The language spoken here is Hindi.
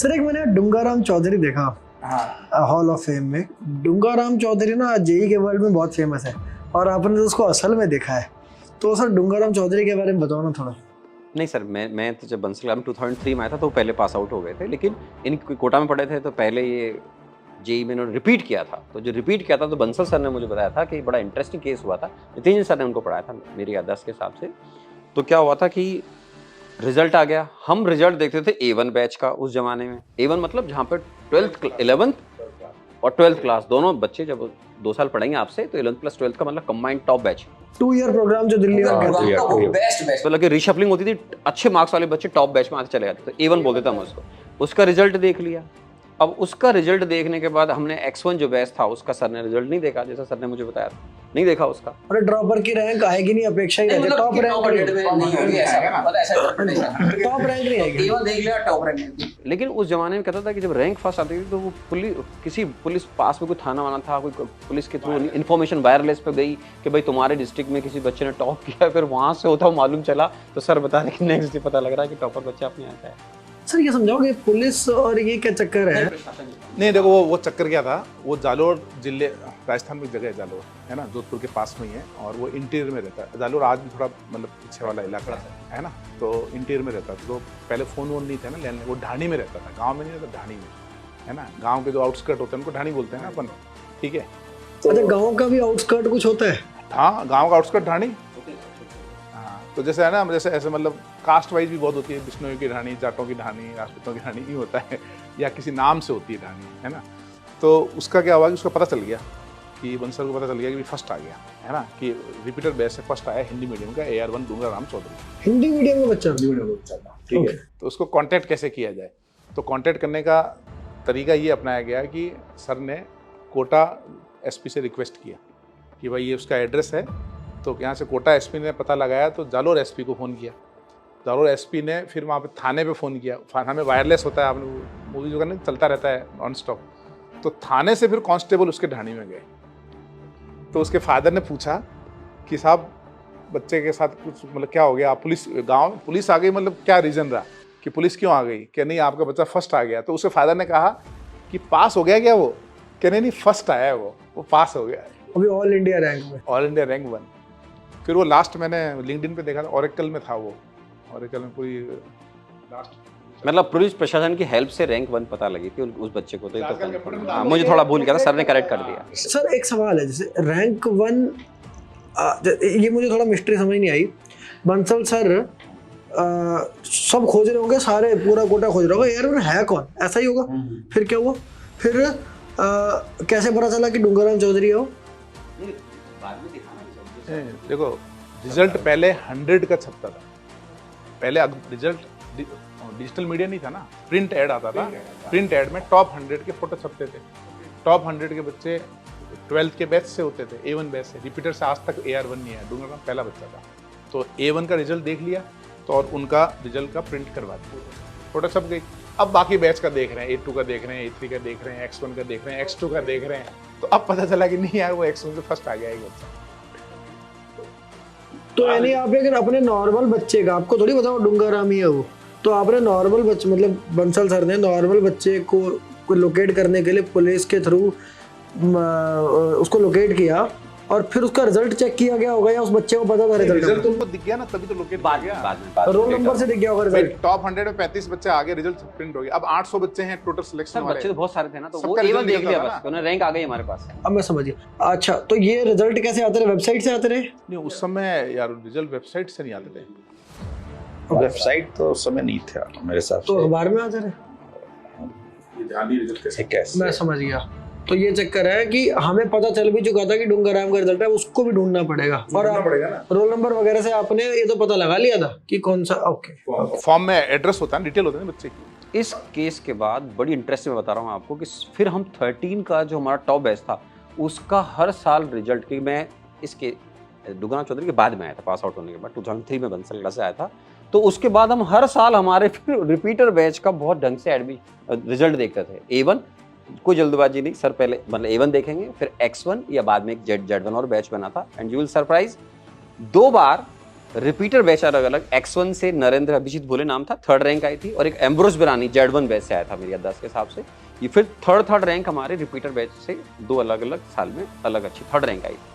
सर एक मैंने डूंगाराम चौधरी देखा हॉल ऑफ फेम में। डूंगाराम चौधरी ना जेई के वर्ल्ड में बहुत फेमस है और आपने तो उसको असल में देखा है, तो सर डूंगाराम चौधरी के बारे में बताओ ना थोड़ा। नहीं सर, मैं तो जब बंसल में 2003 में आया था तो पहले पास आउट हो गए थे, लेकिन इन कोटा में पढ़े थे तो पहले ये जेई में इन्होंने रिपीट किया था। तो जो रिपीट किया था तो बंसल सर ने मुझे बताया था कि बड़ा इंटरेस्टिंग केस हुआ था। नितिन सर ने उनको पढ़ाया था मेरी याददाश्त के हिसाब से। तो क्या हुआ था कि रिजल्ट आ गया, हम रिजल्ट देखते थे A1 बैच का उस जमाने में। A1 मतलब जहाँ पे 11th और 12th क्लास दोनों बच्चे जब 2 साल पढ़ेंगे आपसे तो 11th प्लस 12th का मतलब combined top batch. 2 year program जो दिल्ली में बेस्ट तो लगे रिशफलिंग होती थी, अच्छे मार्क्स वाले बच्चे टॉप बैच में आते चले जाते थे। A1 बोलते थे हम उसको। उसका रिजल्ट देख लिया। अब उसका रिजल्ट देखने के बाद हमने X1 जो बैच था उसका सर ने रिजल्ट नहीं देखा, जैसा सर ने मुझे बताया था, नहीं देखा उसका। अरे ड्रॉपर की रैंक आएगी नहीं, अपेक्षा ही रहती है टॉप रैंक नहीं होगी, ऐसा पता ऐसा टॉप रैंक नहीं आएगी। केवल देख लिया टॉप रैंक। लेकिन उस जमाने में कहता था कि जब रैंक फर्स्ट आती थी तो वो किसी पुलिस पास में कोई थाना वाना था, कोई पुलिस के थ्रू इन्फॉर्मेशन वायरलेस पे गई कि भाई तुम्हारे डिस्ट्रिक्ट में किसी बच्चे ने टॉप किया, फिर वहां से होता मालूम चला तो सर बता रहे कि नेक्स्ट डे पता लग रहा है कि टॉपर बच्चा अपने आता है। सर ये समझाओगे पुलिस और ये क्या चक्कर है? नहीं देखो वो चक्कर क्या था, वो जालोर जिले राजस्थान में एक जगह है जालोर, है ना, जोधपुर के पास में ही है और वो इंटीरियर में रहता है। जालोर आज भी थोड़ा मतलब पीछे वाला इलाका है ना, तो इंटीरियर में रहता था। तो पहले फ़ोन वोन नहीं थे ना लेने, वो ढाणी में रहता था, गाँव में नहीं रहता, ढाणी में, है ना। गाँव के जो आउटस्कर्ट होते हैं उनको ढाणी बोलते हैं ना अपन, ठीक है। अच्छा गाँव का भी आउटस्कर्ट कुछ होता है? हाँ गाँव का आउटस्कर्ट ढाणी। तो जैसे है ना, जैसे ऐसे मतलब कास्ट वाइज भी बहुत होती है, बिश्नोई की ढाणी, जाटों की ढाणी, राजपूतों की ढाणी नहीं होता है, या किसी नाम से होती है ढाणी, है ना। तो उसका क्या हुआ कि उसको पता चल गया कि बंसल को पता चल गया कि फर्स्ट आ गया, है ना, कि रिपीटर बैच से फर्स्ट आया हिंदी मीडियम का AR1 डूंगाराम चौधरी। हिंदी मीडियम में बच्चा? ठीक है। तो उसको कॉन्टैक्ट कैसे किया जाए, तो कॉन्टैक्ट करने का तरीका ये अपनाया गया कि सर ने कोटा SP से रिक्वेस्ट किया कि भाई ये उसका एड्रेस है। तो यहाँ से कोटा SP ने पता लगाया तो जालोर SP को फ़ोन किया। जालोर SP ने फिर वहाँ पे थाने पे फ़ोन किया। थाने में वायरलेस होता है, आपने मूवी जो करने चलता रहता है नॉन स्टॉप। तो थाने से फिर कांस्टेबल उसके ढाणी में गए। तो उसके फादर ने पूछा कि साहब बच्चे के साथ कुछ मतलब क्या हो गया, पुलिस गाँव पुलिस आ गई, मतलब क्या रीज़न रहा कि पुलिस क्यों आ गई? कि नहीं आपका बच्चा फर्स्ट आ गया। तो उसके फादर ने कहा कि पास हो गया क्या वो? कि नहीं फर्स्ट आया है, वो पास हो गया। अभी ऑल इंडिया रैंक में, ऑल इंडिया रैंक 1। फिर वो लास्ट मैंने लिंक्डइन पे देखा था, ओरेकल में था वो, ओरेकल में पूरी लास्ट मतलब पुलिस प्रशासन की हेल्प से रैंक 1 पता लगी थी उस बच्चे को। तो मुझे थोड़ा भूल गया था, सर ने करेक्ट कर दिया। सर एक सवाल है, जैसे रैंक 1 ये मुझे थोड़ा मिस्ट्री समझ नहीं आई। बंसल सर सब खोज रहे होंगे, सारे पूरा कोटा खोज रहे होगा, यार है कौन, ऐसा ही होगा। फिर क्या हुआ, फिर कैसे पता चला कि डूंगाराम चौधरी हो? देखो रिजल्ट पहले 100 का छपता था, पहले रिजल्ट डिजिटल मीडिया नहीं था ना, प्रिंट ऐड आता था। प्रिंट ऐड में टॉप 100 के फोटो छपते थे। टॉप 100 के बच्चे 12th के बैच से होते थे, A1 बैच से। रिपीटर से आज तक AR1 नहीं है, डूंगाराम पहला बच्चा था। तो A1 का रिजल्ट देख लिया तो और उनका रिजल्ट का प्रिंट करवा दिया, फोटो छप गई। अब बाकी बैच का देख रहे हैं, A2 का देख रहे हैं, A3 का देख रहे हैं, X1 का देख रहे हैं, X2 का देख रहे हैं। तो अब पता चला कि नहीं यार वो X1 से फर्स्ट आ गया एक बच्चा। तो यानी आप अगर अपने नॉर्मल बच्चे का, आपको थोड़ी बताओ डूंगाराम ही है वो, तो आपने नॉर्मल बच्चे मतलब बंसल सर ने नॉर्मल बच्चे को लोकेट करने के लिए पुलिस के थ्रू उसको लोकेट किया और फिर उसका रिजल्ट चेक किया गया होगा, या उस बच्चे को पता था रिजल्ट उनको दिख गया ना, तभी तो लोकेट बाद में रोल नंबर से दिख गया होगा रिजल्ट। टॉप 100 में 35 बच्चे आगे, रिजल्ट प्रिंट हो गया। अब 800 बच्चे हैं टोटल सिलेक्शन वाले। बच्चे तो बहुत सारे थे ना, तो वो सबका A1 देख result लिया निकलता बस, उन्हें रैंक आ गई हमारे पास। अब मैं समझ गया। अच्छा तो ये रिजल्ट कैसे आते रहे, वेबसाइट से आते रहे? नहीं उस समय यार रिजल्ट वेबसाइट से नहीं आते थे। वेबसाइट तो उस समय नहीं था मेरे हिसाब तो से। अखबार में आते रहे? कैसे? मैं समझ गया। तो ये चक्कर है कि हमें पता चल भी चुका था कि डूंगाराम का रिजल्ट है, उसको भी ढूंढना पड़ेगा। और रोल नंबर वगैरह से आपने ये तो पता लगा लिया था कि कौन सा। ओके, फॉर्म में एड्रेस होता है, डिटेल होता है बच्चे की। इस केस के बाद बड़ी इंटरेस्ट में बता रहा हूँ आपको कि फिर हम 13 का जो हमारा टॉप बैच था उसका हर साल रिजल्ट, कि मैं इसके डूंगाराम चौधरी के बाद में आया था, पास आउट होने के बाद 2003 में बंसल क्लास से आया था। तो उसके बाद हम हर साल हमारे फिर रिपीटर बैच का बहुत ढंग से रिजल्ट देखते थे। A1 कोई जल्दबाजी नहीं, सर पहले मतलब A1 देखेंगे, फिर X1 या बाद में एक Z1 और बैच बना था। And you will surprise, 2 bar repeater batch अलग अलग, X1 से नरेंद्र अभिजीत बोले नाम था, 3rd रैंक आई थी, और एक एम्ब्रोस बिरानी Z1 बैच से आया था मेरी याददाश्त के हिसाब से। ये फिर थर्ड रैंक हमारे रिपीटर बैच से 2 अलग अलग साल में अलग अच्छी 3rd रैंक आई थी।